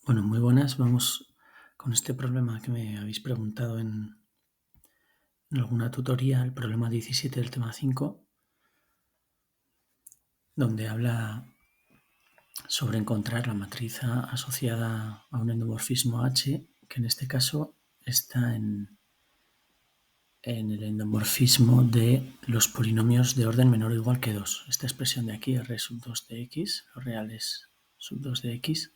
Bueno, muy buenas. Vamos con este problema que me habéis preguntado en alguna tutoría, el problema 17 del tema 5, donde habla sobre encontrar la matriz asociada a un endomorfismo H, que en este caso está en el endomorfismo de los polinomios de orden menor o igual que 2. Esta expresión de aquí, R sub 2 de x, los reales sub 2 de x,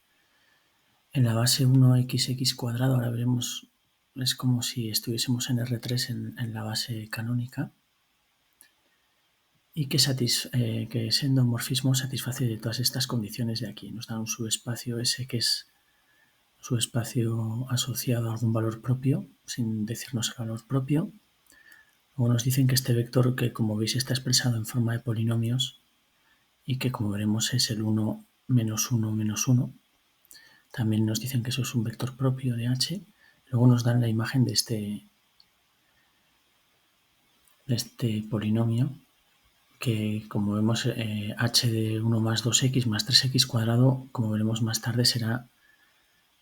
en la base 1xx cuadrado, ahora veremos, es como si estuviésemos en R3 en la base canónica, y que ese endomorfismo satisface de todas estas condiciones de aquí. Nos da un subespacio S que es un subespacio asociado a algún valor propio, sin decirnos el valor propio. Luego nos dicen que este vector, que como veis está expresado en forma de polinomios y que como veremos es el 1 menos 1 menos 1. También nos dicen que eso es un vector propio de H. Luego nos dan la imagen de este polinomio, que como vemos h de 1 más 2x más 3x cuadrado, como veremos más tarde, será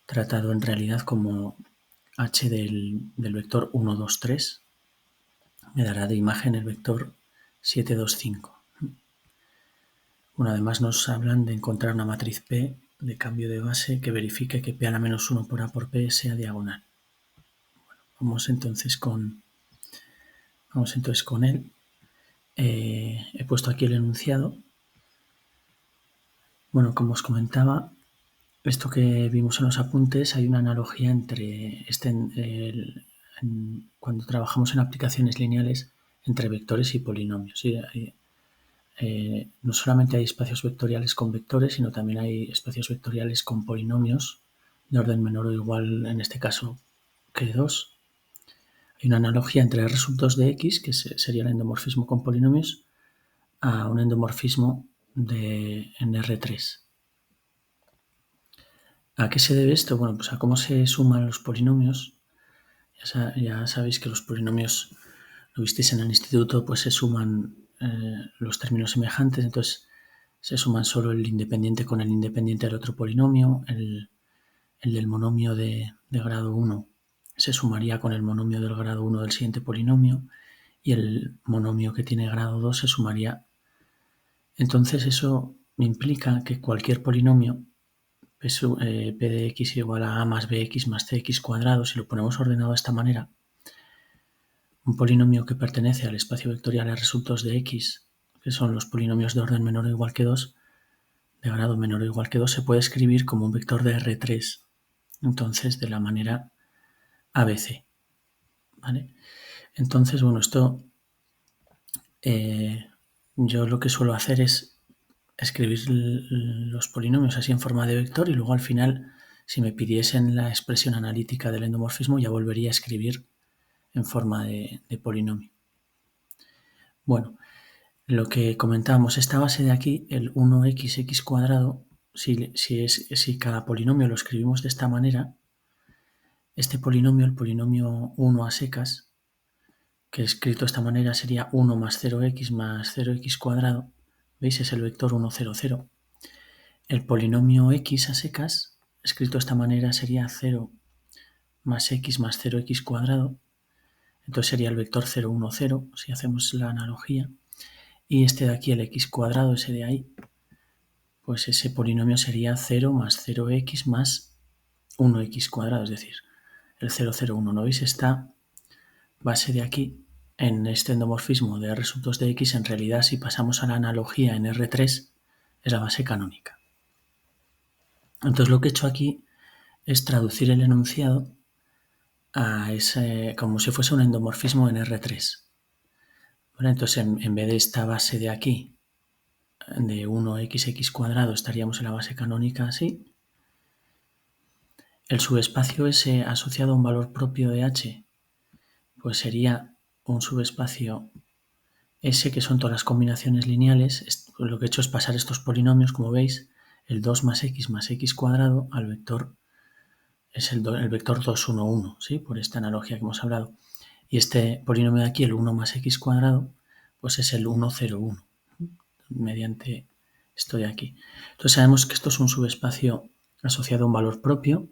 tratado en realidad como h del vector 1, 2, 3. Me dará de imagen el vector 7, 2, 5. Bueno, además nos hablan de encontrar una matriz P de cambio de base que verifique que P a la menos 1 por A por P sea diagonal. Bueno, vamos entonces con él. He puesto aquí el enunciado. Bueno, como os comentaba, esto que vimos en los apuntes, hay una analogía entre cuando trabajamos en aplicaciones lineales entre vectores y polinomios. ¿Sí? No solamente hay espacios vectoriales con vectores, sino también hay espacios vectoriales con polinomios de orden menor o igual, en este caso, que 2. Hay una analogía entre R sub 2 de x, que sería el endomorfismo con polinomios, a un endomorfismo en R3. ¿A qué se debe esto? Bueno, pues a cómo se suman los polinomios. Ya sabéis que los polinomios, lo visteis en el instituto, pues se suman los términos semejantes, entonces se suman solo el independiente con el independiente del otro polinomio, el del monomio de grado 1 se sumaría con el monomio del grado 1 del siguiente polinomio, y el monomio que tiene grado 2 se sumaría. Entonces eso implica que cualquier polinomio P de x igual a más bx más cx cuadrado, si lo ponemos ordenado de esta manera, un polinomio que pertenece al espacio vectorial R sub 2 de x, que son los polinomios de orden menor o igual que 2, de grado menor o igual que 2, se puede escribir como un vector de R3, entonces de la manera ABC. ¿Vale? Entonces, bueno, esto yo lo que suelo hacer es escribir los polinomios así en forma de vector y luego al final, si me pidiesen la expresión analítica del endomorfismo, ya volvería a escribir en forma de polinomio. Bueno, lo que comentábamos, esta base de aquí, el 1xx cuadrado, si cada polinomio lo escribimos de esta manera, este polinomio, el polinomio 1 a secas, que escrito de esta manera sería 1 más 0x más 0x cuadrado, ¿veis? Es el vector 1, 0, 0. El polinomio x a secas, escrito de esta manera, sería 0 más x más 0x cuadrado, entonces sería el vector 0, 1, 0, si hacemos la analogía. Y este de aquí, el x cuadrado, ese de ahí, pues ese polinomio sería 0 más 0x más 1x cuadrado, es decir, el 0, 0, 1. ¿No veis? Esta base de aquí, en este endomorfismo de R sub 2 de x, en realidad, si pasamos a la analogía en R3, es la base canónica. Entonces lo que he hecho aquí es traducir el enunciado a como si fuese un endomorfismo en R3. ¿Vale? Entonces en vez de esta base de aquí, de 1xx cuadrado, estaríamos en la base canónica así. El subespacio S asociado a un valor propio de H, pues sería un subespacio S, que son todas las combinaciones lineales. Lo que he hecho es pasar estos polinomios, como veis, el 2 más x cuadrado al vector, es el vector 2, 1, 1, ¿sí? Por esta analogía que hemos hablado. Y este polinomio de aquí, el 1 más x cuadrado, pues es el 1, 0, 1, mediante esto de aquí. Entonces sabemos que esto es un subespacio asociado a un valor propio.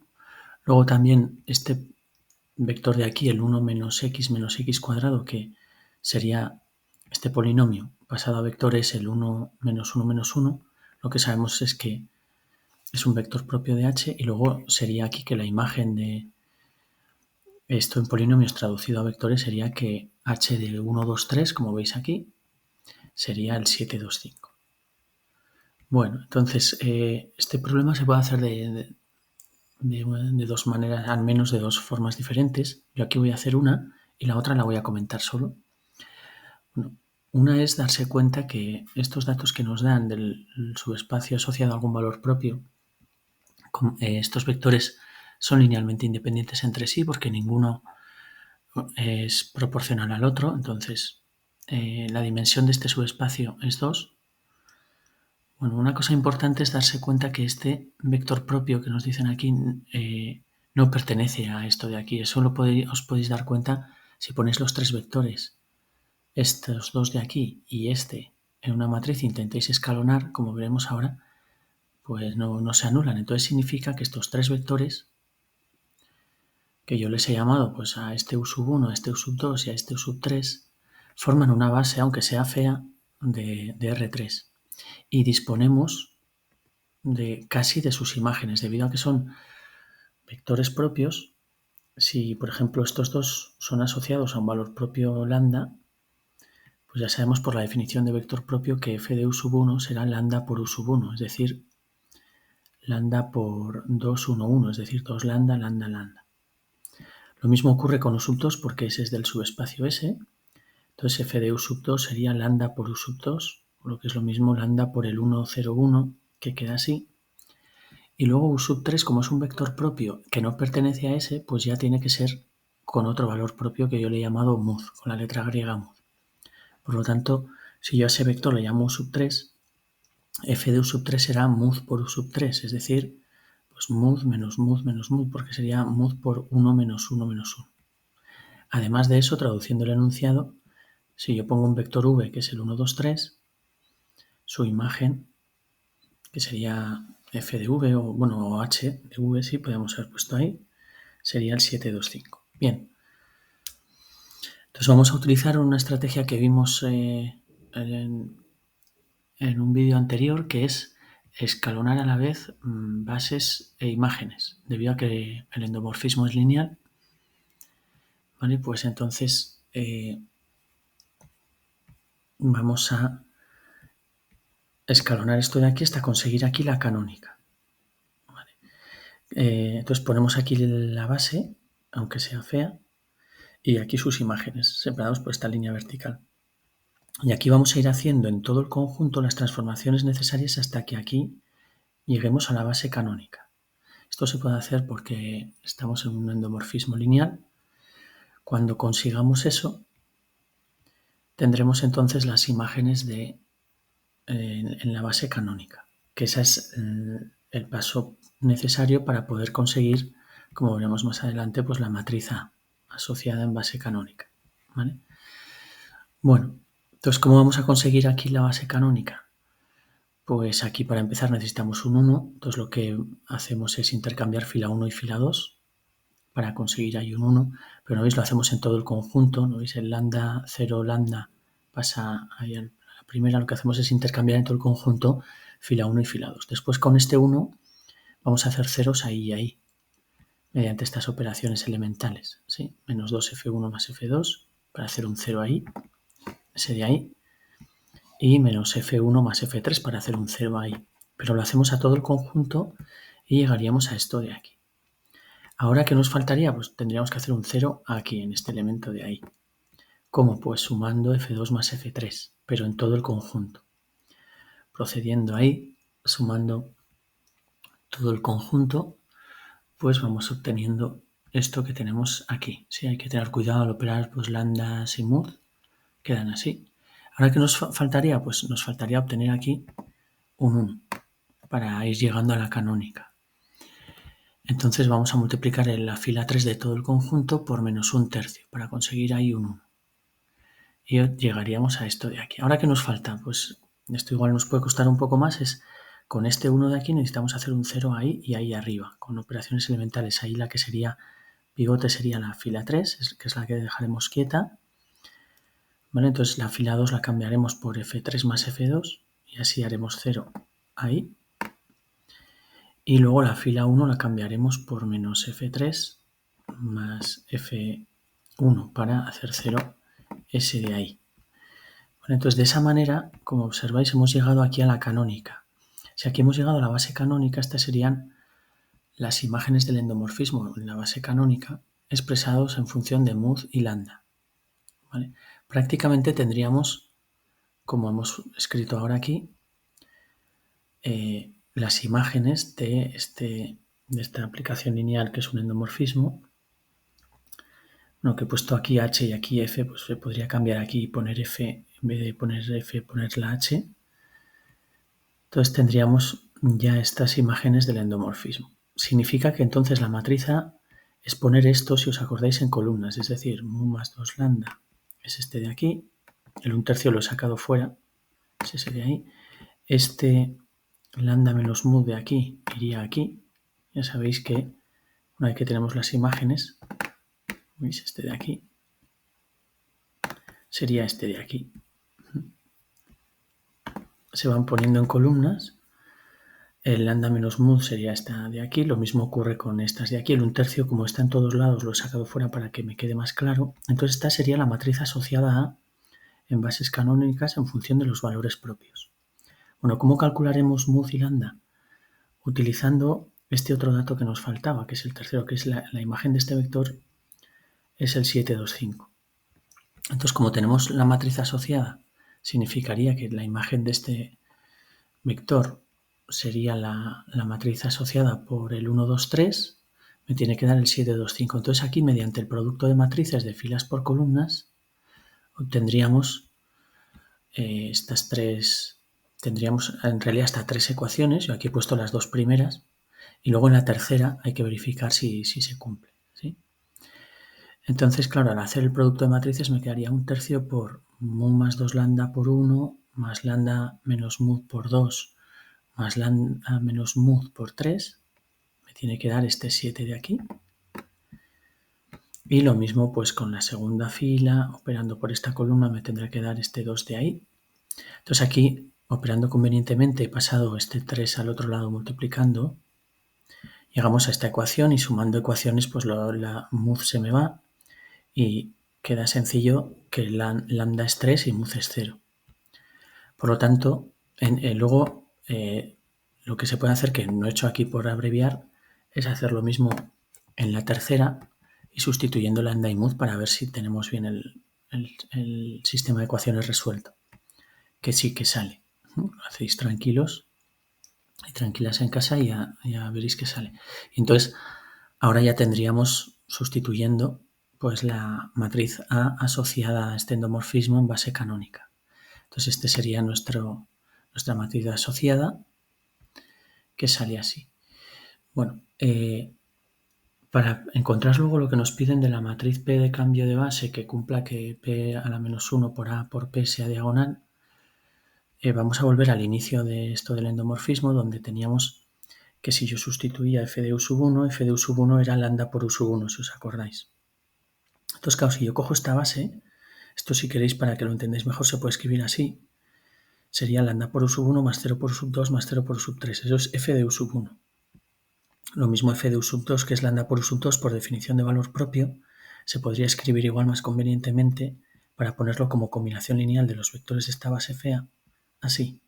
Luego también este vector de aquí, el 1 menos x cuadrado, que sería este polinomio pasado a vectores, el 1 menos 1 menos 1, lo que sabemos es que es un vector propio de h, y luego sería aquí que la imagen de esto en polinomios traducido a vectores sería que h de 1, 2, 3, como veis aquí, sería el 7, 2, 5. Bueno, entonces este problema se puede hacer de dos maneras, al menos de dos formas diferentes. Yo aquí voy a hacer una y la otra la voy a comentar solo. Bueno, una es darse cuenta que estos datos que nos dan del subespacio asociado a algún valor propio, estos vectores son linealmente independientes entre sí porque ninguno es proporcional al otro. Entonces la dimensión de este subespacio es 2. Bueno, una cosa importante es darse cuenta que este vector propio que nos dicen aquí no pertenece a esto de aquí. Eso os podéis dar cuenta si ponéis los tres vectores, estos dos de aquí y este, en una matriz, intentéis escalonar, como veremos ahora, pues no se anulan. Entonces significa que estos tres vectores, que yo les he llamado pues a este U1, a este U2 y a este U3, forman una base, aunque sea fea, de R3. Y disponemos casi de sus imágenes, debido a que son vectores propios. Si, por ejemplo, estos dos son asociados a un valor propio lambda, pues ya sabemos por la definición de vector propio que f de u1 será lambda por u1, es decir, lambda por 2, 1, 1, es decir, 2 lambda, lambda, lambda. Lo mismo ocurre con u2 porque ese es del subespacio S. Entonces f de u2 sería lambda por u2, lo que es lo mismo lambda por el 1, 0, 1, que queda así. Y luego u3, como es un vector propio que no pertenece a ese, pues ya tiene que ser con otro valor propio que yo le he llamado mud, con la letra griega mud. Por lo tanto, si yo a ese vector le llamo u3, f de u3 será mud por u3, es decir, pues mud menos mud menos mud, porque sería mud por 1 menos 1 menos 1. Además de eso, traduciendo el enunciado, si yo pongo un vector v, que es el 1, 2, 3, su imagen, que sería f de v, o h de v, sí, podemos haber puesto ahí, sería el 7, 2, 5. Bien. Entonces vamos a utilizar una estrategia que vimos en un vídeo anterior, que es escalonar a la vez bases e imágenes. Debido a que el endomorfismo es lineal, ¿vale? Pues entonces vamos a escalonar esto de aquí hasta conseguir aquí la canónica. ¿Vale? Entonces ponemos aquí la base, aunque sea fea, y aquí sus imágenes, separados por esta línea vertical. Y aquí vamos a ir haciendo en todo el conjunto las transformaciones necesarias hasta que aquí lleguemos a la base canónica. Esto se puede hacer porque estamos en un endomorfismo lineal. Cuando consigamos eso, tendremos entonces las imágenes en la base canónica, que ese es el paso necesario para poder conseguir, como veremos más adelante, pues la matriz A asociada en base canónica. ¿Vale? Bueno, entonces, ¿cómo vamos a conseguir aquí la base canónica? Pues aquí para empezar necesitamos un 1, entonces lo que hacemos es intercambiar fila 1 y fila 2 para conseguir ahí un 1, pero no veis, lo hacemos en todo el conjunto, ¿no veis? El lambda 0 lambda pasa ahí a la primera, lo que hacemos es intercambiar en todo el conjunto fila 1 y fila 2. Después con este 1 vamos a hacer ceros ahí y ahí, mediante estas operaciones elementales, ¿sí? Menos 2f1 más f2 para hacer un 0 ahí, ese de ahí, y menos f1 más f3 para hacer un 0 ahí. Pero lo hacemos a todo el conjunto y llegaríamos a esto de aquí. Ahora, ¿qué nos faltaría? Pues tendríamos que hacer un 0 aquí, en este elemento de ahí. ¿Cómo? Pues sumando f2 más f3, pero en todo el conjunto. Procediendo ahí, sumando todo el conjunto, pues vamos obteniendo esto que tenemos aquí. Sí, hay que tener cuidado al operar pues lambda y mud, quedan así. Ahora, ¿qué nos faltaría? Pues nos faltaría obtener aquí un 1 para ir llegando a la canónica. Entonces vamos a multiplicar en la fila 3 de todo el conjunto por menos un tercio para conseguir ahí un 1. Y llegaríamos a esto de aquí. Ahora, ¿qué nos falta? Pues esto igual nos puede costar un poco más, es Con este 1 de aquí necesitamos hacer un 0 ahí y ahí arriba, con operaciones elementales. Ahí la que sería pivote sería la fila 3, que es la que dejaremos quieta. ¿Vale? Entonces la fila 2 la cambiaremos por F3 más F2 y así haremos 0 ahí. Y luego la fila 1 la cambiaremos por menos F3 más F1 para hacer 0 ese de ahí. Bueno, entonces de esa manera, como observáis, hemos llegado aquí a la canónica. Si aquí hemos llegado a la base canónica, estas serían las imágenes del endomorfismo en la base canónica expresados en función de mood y lambda. ¿Vale? Prácticamente tendríamos, como hemos escrito ahora aquí, las imágenes de esta aplicación lineal que es un endomorfismo. Bueno, que he puesto aquí H y aquí F, pues se podría cambiar aquí y poner F, en vez de poner F, poner la H. Entonces tendríamos ya estas imágenes del endomorfismo. Significa que entonces la matriz A es poner esto, si os acordáis, en columnas, es decir, mu más 2 lambda es este de aquí, el 1/3 lo he sacado fuera, es ese de ahí, este lambda menos mu de aquí iría aquí, ya sabéis que una vez que tenemos las imágenes, ¿veis? Este de aquí sería este de aquí. Se van poniendo en columnas. El lambda menos mu sería esta de aquí, lo mismo ocurre con estas de aquí. El 1/3, como está en todos lados, lo he sacado fuera para que me quede más claro. Entonces esta sería la matriz asociada a en bases canónicas en función de los valores propios. Bueno, ¿cómo calcularemos mu y lambda? Utilizando este otro dato que nos faltaba, que es el tercero, que es la imagen de este vector, es el 7, 2, 5. Entonces, como tenemos la matriz asociada, significaría que la imagen de este vector sería la matriz asociada por el 1, 2, 3, me tiene que dar el 7, 2, 5. Entonces aquí, mediante el producto de matrices de filas por columnas, obtendríamos estas tres, tendríamos en realidad hasta 3 ecuaciones. Yo aquí he puesto las dos primeras y luego en la tercera hay que verificar si se cumple, ¿sí? Entonces, claro, al hacer el producto de matrices me quedaría 1/3 por mu más 2 lambda por 1 más lambda menos mu por 2 más lambda menos mu por 3, me tiene que dar este 7 de aquí. Y lo mismo pues con la segunda fila, operando por esta columna me tendrá que dar este 2 de ahí. Entonces aquí, operando convenientemente, he pasado este 3 al otro lado multiplicando. Llegamos a esta ecuación y sumando ecuaciones pues la mu se me va y queda sencillo que lambda es 3 y mu es 0. Por lo tanto, luego lo que se puede hacer, que no he hecho aquí por abreviar, es hacer lo mismo en la tercera y sustituyendo lambda y mu para ver si tenemos bien el sistema de ecuaciones resuelto. Que sí que sale. Lo hacéis tranquilos y tranquilas en casa y ya veréis que sale. Y entonces, ahora ya tendríamos sustituyendo pues la matriz A asociada a este endomorfismo en base canónica. Entonces este sería nuestra matriz asociada, que sale así. Bueno, para encontrar luego lo que nos piden de la matriz P de cambio de base, que cumpla que P a la menos 1 por A por P sea diagonal, vamos a volver al inicio de esto del endomorfismo, donde teníamos que si yo sustituía f de u sub 1, f de u sub 1 era lambda por u sub 1, si os acordáis. Entonces, claro, si yo cojo esta base, esto si queréis para que lo entendáis mejor se puede escribir así, sería lambda por u sub 1 más 0 por u sub 2 más 0 por u sub 3. Eso es f de u sub 1. Lo mismo f de u sub 2, que es lambda por u sub 2 por definición de valor propio, se podría escribir igual más convenientemente para ponerlo como combinación lineal de los vectores de esta base fea, así.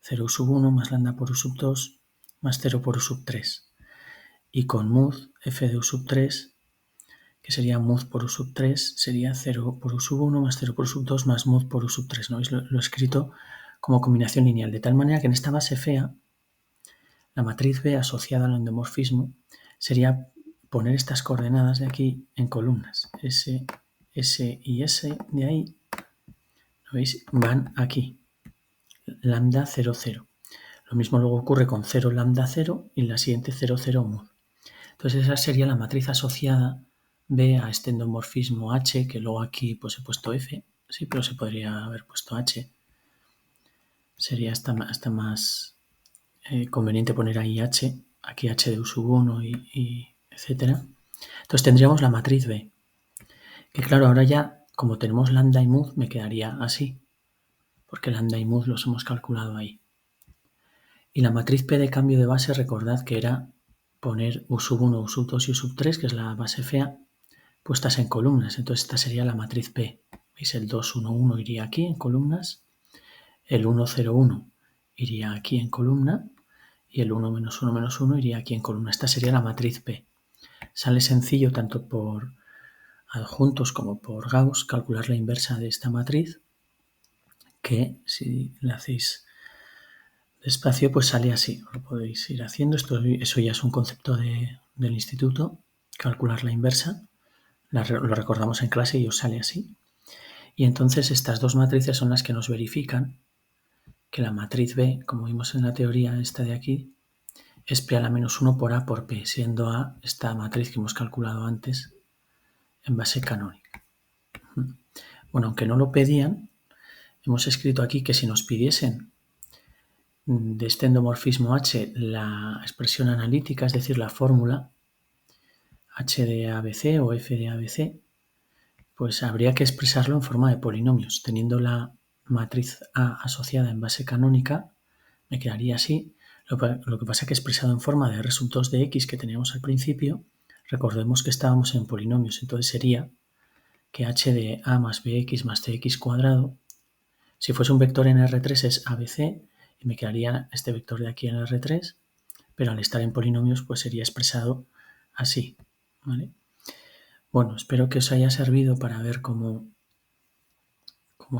0 u sub 1 más lambda por u sub 2 más 0 por u sub 3. Y con mod f de u sub 3, que sería mod por u sub 3, sería 0 por u sub 1 más 0 por u sub 2 más mod por u sub 3. ¿No? Lo he escrito como combinación lineal, de tal manera que en esta base fea, la matriz B asociada al endomorfismo sería poner estas coordenadas de aquí en columnas. S, S y S de ahí, ¿lo veis? Van aquí. Lambda 0, 0. Lo mismo luego ocurre con 0 lambda 0 y la siguiente 0, 0 mod. Entonces esa sería la matriz asociada B a este endomorfismo H, que luego aquí pues he puesto F, sí, pero se podría haber puesto H. Sería hasta más conveniente poner ahí h, aquí h de u sub 1 y etcétera. Entonces tendríamos la matriz B, que claro, ahora ya, como tenemos lambda y mud, me quedaría así, porque lambda y mud los hemos calculado ahí. Y la matriz P de cambio de base, recordad que era poner u sub 1, u sub 2 y u sub 3, que es la base fea, puestas en columnas. Entonces esta sería la matriz P. ¿Veis? El 2, 1, 1 iría aquí en columnas, el 1, 0, 1 iría aquí en columna y el 1, menos 1, menos 1 iría aquí en columna. Esta sería la matriz P. Sale sencillo tanto por adjuntos como por Gauss calcular la inversa de esta matriz, que si la hacéis despacio pues sale así. Lo podéis ir haciendo. Eso ya es un concepto del instituto, calcular la inversa. Lo recordamos en clase y os sale así. Y entonces estas dos matrices son las que nos verifican que la matriz B, como vimos en la teoría esta de aquí, es P a la menos 1 por A por P, siendo A esta matriz que hemos calculado antes en base canónica. Bueno, aunque no lo pedían, hemos escrito aquí que si nos pidiesen de este endomorfismo H la expresión analítica, es decir, la fórmula H de ABC o F de ABC, pues habría que expresarlo en forma de polinomios. Teniendo la matriz A asociada en base canónica, me quedaría así. Lo que pasa es que expresado en forma de R sub 2 de X que teníamos al principio, recordemos que estábamos en polinomios, entonces sería que H de A más BX más CX cuadrado, si fuese un vector en R3 es ABC y me quedaría este vector de aquí en R3, pero al estar en polinomios pues sería expresado así, ¿vale? Bueno, espero que os haya servido para ver cómo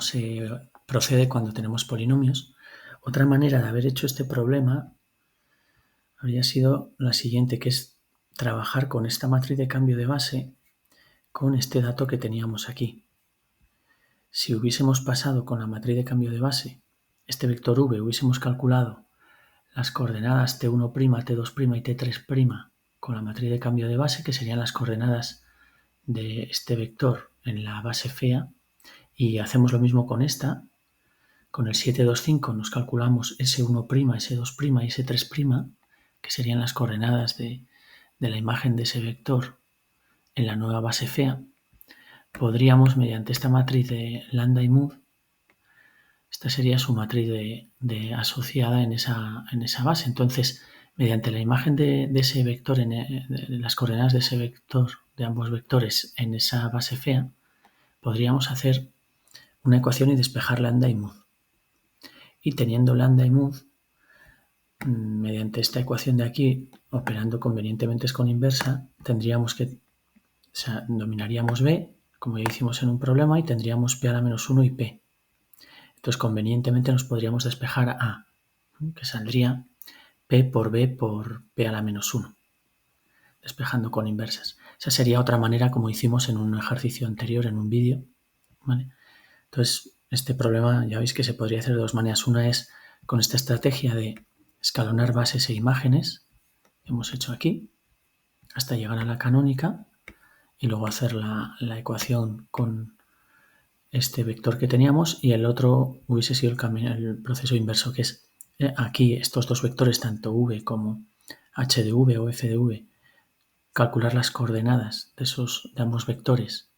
se procede cuando tenemos polinomios. Otra manera de haber hecho este problema habría sido la siguiente, que es trabajar con esta matriz de cambio de base con este dato que teníamos aquí. Si hubiésemos pasado con la matriz de cambio de base este vector v, hubiésemos calculado las coordenadas t1', t2' y t3' con la matriz de cambio de base, que serían las coordenadas de este vector en la base fea, y hacemos lo mismo con esta. Con el 725 nos calculamos S1', S2' y S3', que serían las coordenadas de la imagen de ese vector en la nueva base fea. Podríamos, mediante esta matriz de lambda y mud, esta sería su matriz de asociada en esa base. Entonces, mediante la imagen de ese vector, de las coordenadas de ese vector, de ambos vectores en esa base fea, podríamos hacer una ecuación y despejar lambda y mud. Y teniendo lambda y mud, mediante esta ecuación de aquí, operando convenientemente con inversa, tendríamos que, dominaríamos B, como ya hicimos en un problema, y tendríamos P a la menos 1 y P. Entonces, convenientemente nos podríamos despejar A, que saldría P por B por P a la menos 1, despejando con inversas. Esa sería otra manera, como hicimos en un ejercicio anterior, en un vídeo, ¿vale? Entonces, este problema ya veis que se podría hacer de dos maneras. Una es con esta estrategia de escalonar bases e imágenes que hemos hecho aquí, hasta llegar a la canónica, y luego hacer la ecuación con este vector que teníamos, y el otro hubiese sido el proceso inverso, que es aquí estos dos vectores, tanto v como h de v o f de v, calcular las coordenadas de ambos vectores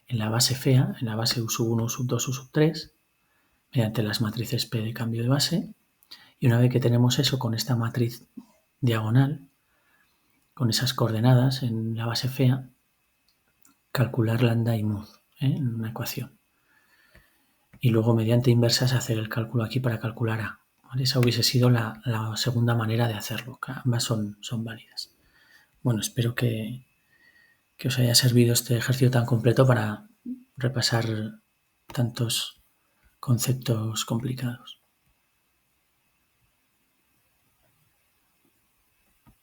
en la base fea, en la base u sub 1, u sub 2, u sub 3, mediante las matrices P de cambio de base. Y una vez que tenemos eso con esta matriz diagonal, con esas coordenadas en la base fea, calcular lambda y mud en una ecuación. Y luego mediante inversas hacer el cálculo aquí para calcular A. ¿Vale? Esa hubiese sido la segunda manera de hacerlo, que ambas son válidas. Bueno, espero que os haya servido este ejercicio tan completo para repasar tantos conceptos complicados.